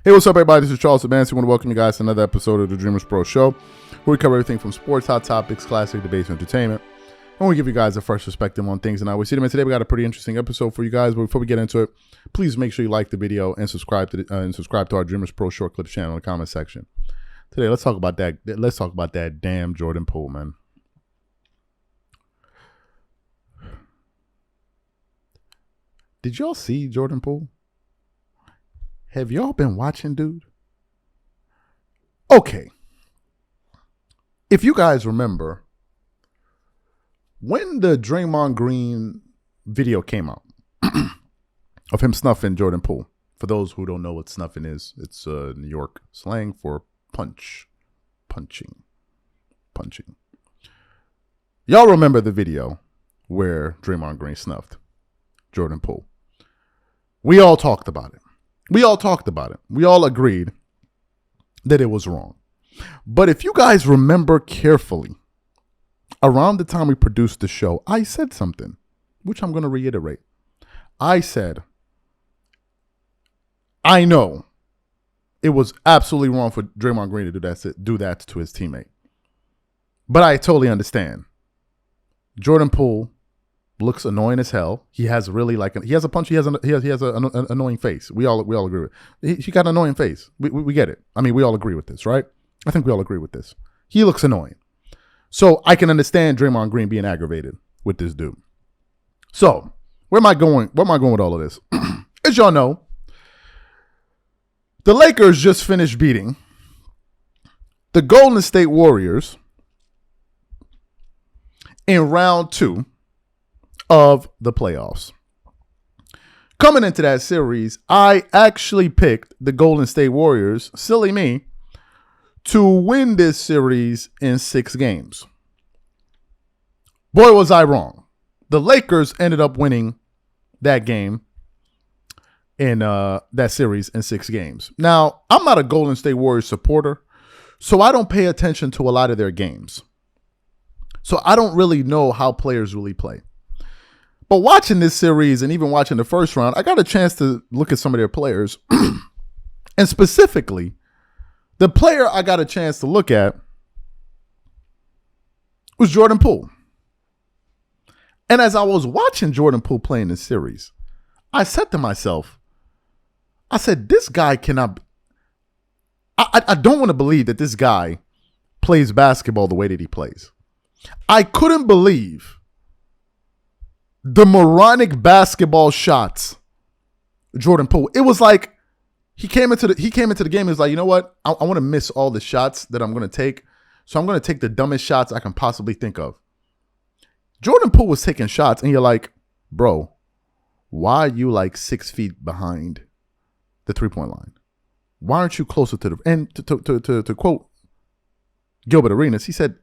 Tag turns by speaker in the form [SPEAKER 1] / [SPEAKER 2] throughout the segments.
[SPEAKER 1] Hey, what's up, everybody? This is Charles Advance. I want to welcome you guys to another episode of the Dreamerspro Show, where we cover everything from sports, hot topics, classic debates, and entertainment. And we give you guys a fresh perspective on things. And I always see them. And today we got a pretty interesting episode for you guys. But before we get into it, please make sure you like the video and subscribe to our Dreamerspro Short Clips channel in the comment section. Today, let's talk about that. Let's talk about that damn Jordan Poole, man. Did y'all see Jordan Poole? Have y'all been watching, dude? Okay. If you guys remember, when the Draymond Green video came out of him snuffing Jordan Poole, for those who don't know what snuffing is, it's New York slang for punching. Y'all remember the video where Draymond Green snuffed Jordan Poole? We all talked about it. We all agreed that it was wrong. But if you guys remember carefully, around the time we produced the show, I said something, which I'm going to reiterate. I said, I know it was absolutely wrong for Draymond Green to do that to his teammate. But I totally understand. Jordan Poole looks annoying as hell. He has really he has an annoying face. We all agree with it. He got an annoying face. We get it. I mean, we all agree with this, right? I think we all agree with this. He looks annoying. So I can understand Draymond Green being aggravated with this dude. So where am I going? Where am I going with all of this? As y'all know, the Lakers just finished beating the Golden State Warriors in round 2 of the playoffs. Coming into that series, I actually picked the Golden State Warriors, silly me, to win this series in 6 games. Boy, was I wrong. The Lakers ended up winning that game in that series in 6 games. Now, I'm not a Golden State Warriors supporter, so I don't pay attention to a lot of their games. So I don't really know how players really play. But watching this series and even watching the first round, I got a chance to look at some of their players. And specifically, the player I got a chance to look at was Jordan Poole. And as I was watching Jordan Poole play in this series, I said to myself, I said, this guy cannot... I don't want to believe that this guy plays basketball the way that he plays. I couldn't believe the moronic basketball shots Jordan Poole. It was like he came into the game and was like, you know what? I want to miss all the shots that I'm going to take. So I'm going to take the dumbest shots I can possibly think of. Jordan Poole was taking shots and you're like, bro, why are you like 6 feet behind the 3-point line? Why aren't you closer to the, and to quote Gilbert Arenas, he said,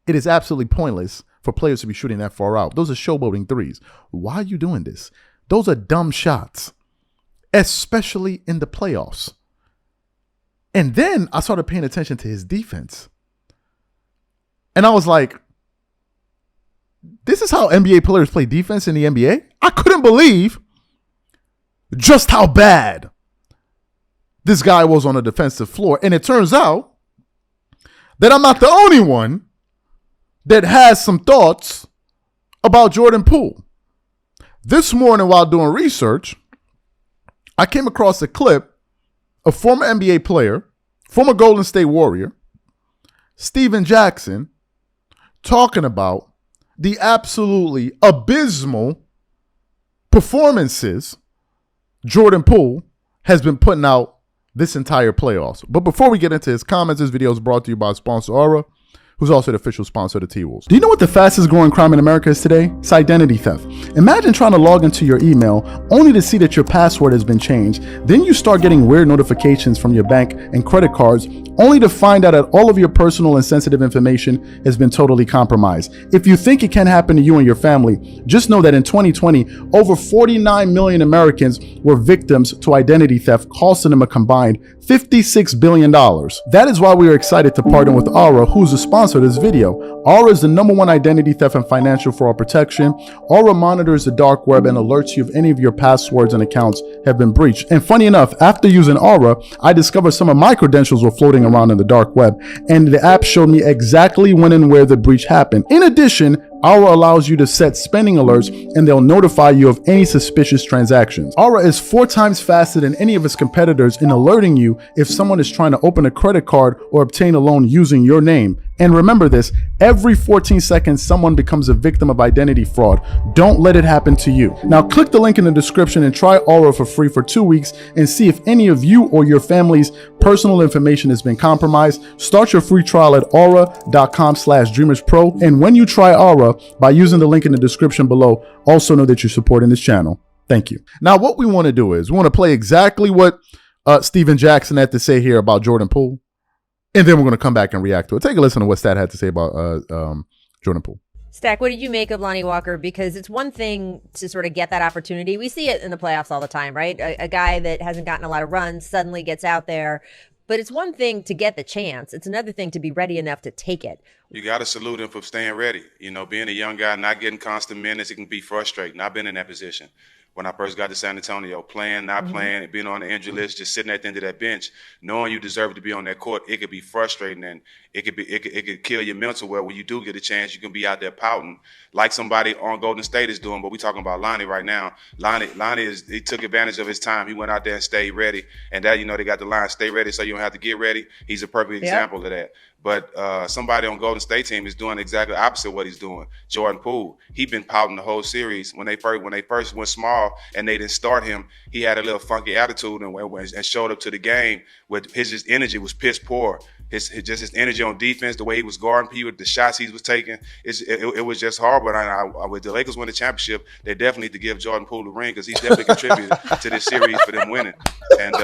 [SPEAKER 1] it is absolutely pointless for players to be shooting that far out. Those are showboating threes. Why are you doing this? Those are dumb shots, especially in the playoffs. And then I started paying attention to his defense. And I was like, this is how NBA players play defense in the NBA? I couldn't believe just how bad this guy was on the defensive floor. And it turns out that I'm not the only one that has some thoughts about Jordan Poole. This morning while doing research, I came across a clip of former NBA player, former Golden State Warrior, Steven Jackson, talking about the absolutely abysmal performances Jordan Poole has been putting out this entire playoffs. But before we get into his comments, this video is brought to you by sponsor Aura, who's also the official sponsor of the T-Wolves. Do you know what the fastest growing crime in America is today? It's identity theft. Imagine trying to log into your email only to see that your password has been changed. Then you start getting weird notifications from your bank and credit cards only to find out that all of your personal and sensitive information has been totally compromised. If you think it can happen to you and your family, just know that in 2020, over 49 million Americans were victims to identity theft, costing them a combined $56 billion. That is why we are excited to partner with Aura, who's the sponsor sponsor of this video. Aura is the #1 identity theft and financial fraud protection. Aura monitors the dark web and alerts you if any of your passwords and accounts have been breached. And funny enough, after using Aura, I discovered some of my credentials were floating around in the dark web, and the app showed me exactly when and where the breach happened. In addition, Aura allows you to set spending alerts, and they'll notify you of any suspicious transactions. Aura is 4 times faster than any of its competitors in alerting you if someone is trying to open a credit card or obtain a loan using your name. And remember this, every 14 seconds, someone becomes a victim of identity fraud. Don't let it happen to you. Now click the link in the description and try Aura for free for 2 weeks and see if any of you or your family's personal information has been compromised. Start your free trial at aura.com/dreamerspro. And when you try Aura, by using the link in the description below, also know that you're supporting this channel. Thank you. Now, what we want to do is we want to play exactly what Steven Jackson had to say here about Jordan Poole. And then we're going to come back and react to it. Take a listen to what Stat had to say about Jordan Poole.
[SPEAKER 2] Stack, what did you make of Lonnie Walker? Because it's one thing to sort of get that opportunity. We see it in the playoffs all the time, right? A guy that hasn't gotten a lot of runs suddenly gets out there. But it's one thing to get the chance. It's another thing to be ready enough to take it.
[SPEAKER 3] You got to salute him for staying ready. You know, being a young guy, not getting constant minutes, it can be frustrating. I've been in that position. When I first got to San Antonio, playing, not playing, being on the injury list, just sitting at the end of that bench, knowing you deserve to be on that court, it could be frustrating, and it could kill your mental. Well, when you do get a chance, you can be out there pouting like somebody on Golden State is doing. But we're talking about Lonnie right now. Lonnie he took advantage of his time. He went out there and stayed ready, and that, you know, they got the line, stay ready so you don't have to get ready. He's a perfect example of that. But somebody on Golden State team is doing exactly the opposite of what he's doing. Jordan Poole, he been pouting the whole series. When they first went small and they didn't start him, he had a little funky attitude and showed up to the game with his energy was piss poor. His energy on defense, the way he was guarding people, the shots he was taking, it was just horrible. And with the Lakers win the championship, they definitely need to give Jordan Poole the ring because he's definitely contributed to this series for them winning. And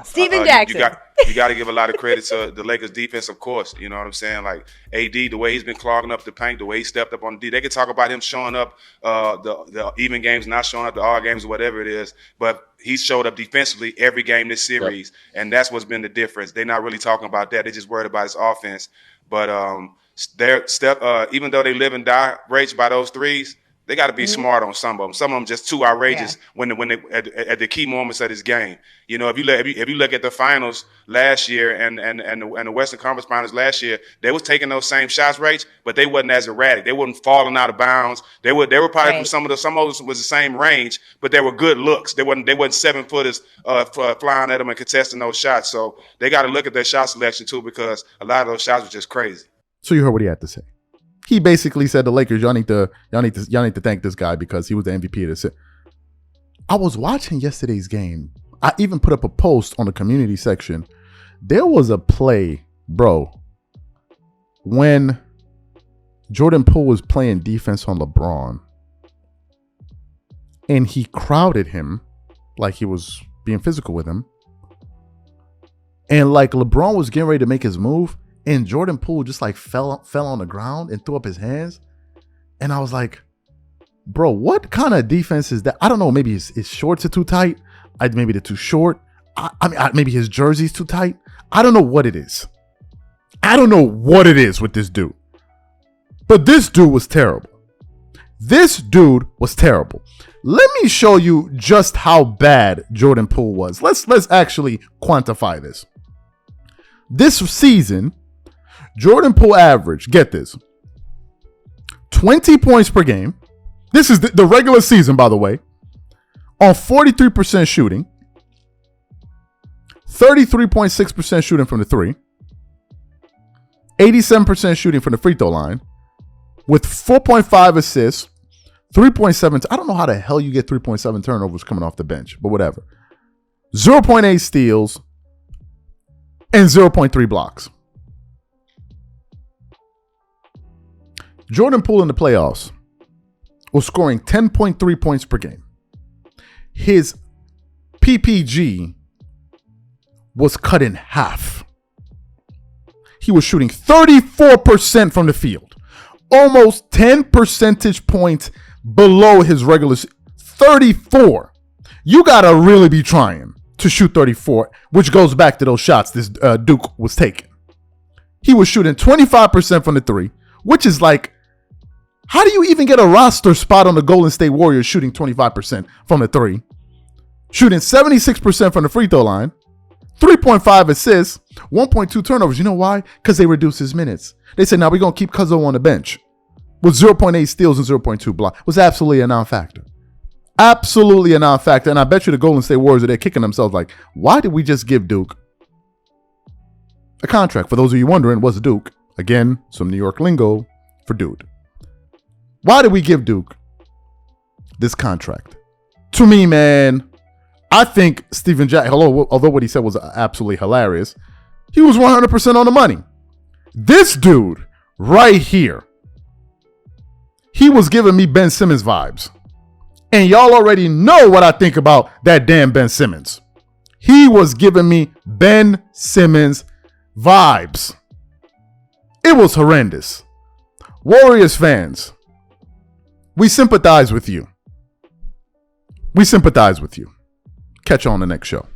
[SPEAKER 2] Steven Jackson.
[SPEAKER 3] You got to give a lot of credit to the Lakers defense, of course. You know what I'm saying? Like AD, the way he's been clogging up the paint, the way he stepped up on the D. They could talk about him showing up the even games, not showing up the odd games, whatever it is. But he showed up defensively every game this series, and that's what's been the difference. They're not really talking about that. They're just worried about his offense. But even though they live and die rage by those threes, they got to be smart on some of them. Some of them just too outrageous when they at the key moments of this game. You know, if you look at the finals last year and the Western Conference Finals last year, they was taking those same shots rates, but they wasn't as erratic. They wasn't falling out of bounds. They were probably from some of those was the same range, but they were good looks. They wasn't 7-footers flying at them and contesting those shots. So they got to look at their shot selection too, because a lot of those shots were just crazy.
[SPEAKER 1] So you heard what he had to say. He basically said the Lakers, y'all need to thank this guy because he was the MVP of this. I was watching yesterday's game. I even put up a post on the community section. There was a play, bro, when Jordan Poole was playing defense on LeBron, and he crowded him like he was being physical with him, and like LeBron was getting ready to make his move, and Jordan Poole just like fell on the ground and threw up his hands. And I was like, bro, what kind of defense is that? I don't know. Maybe his shorts are too tight. Maybe they're too short. Maybe his jersey's too tight. I don't know what it is. I don't know what it is with this dude. But this dude was terrible. This dude was terrible. Let me show you just how bad Jordan Poole was. Let's actually quantify this. This season, Jordan Poole averaged, get this, 20 points per game. This is the regular season, by the way, on 43% shooting, 33.6% shooting from the three, 87% shooting from the free throw line, with 4.5 assists, 3.7. I don't know how the hell you get 3.7 turnovers coming off the bench, but whatever. 0.8 steals and 0.3 blocks. Jordan Poole in the playoffs was scoring 10.3 points per game. His PPG was cut in half. He was shooting 34% from the field, almost 10 percentage points below his regular 34. You gotta really be trying to shoot 34, which goes back to those shots this Duke was taking. he was shooting 25% from the three, which is like, how do you even get a roster spot on the Golden State Warriors shooting 25% from the three? Shooting 76% from the free throw line, 3.5 assists, 1.2 turnovers. You know why? Because they reduced his minutes. They said, now we're going to keep Cuzzo on the bench. With 0.8 steals and 0.2 blocks. Was absolutely a non-factor. Absolutely a non-factor. And I bet you the Golden State Warriors are there kicking themselves like, why did we just give Duke a contract? For those of you wondering, what's Duke? Again, some New York lingo for dude. Why did we give Duke this contract? To me, man, I think Stephen Jackson, although what he said was absolutely hilarious, he was 100% on the money. This dude right here, he was giving me Ben Simmons vibes. And y'all already know what I think about that damn Ben Simmons. He was giving me Ben Simmons vibes. It was horrendous. Warriors fans, we sympathize with you. We sympathize with you. Catch you on the next show.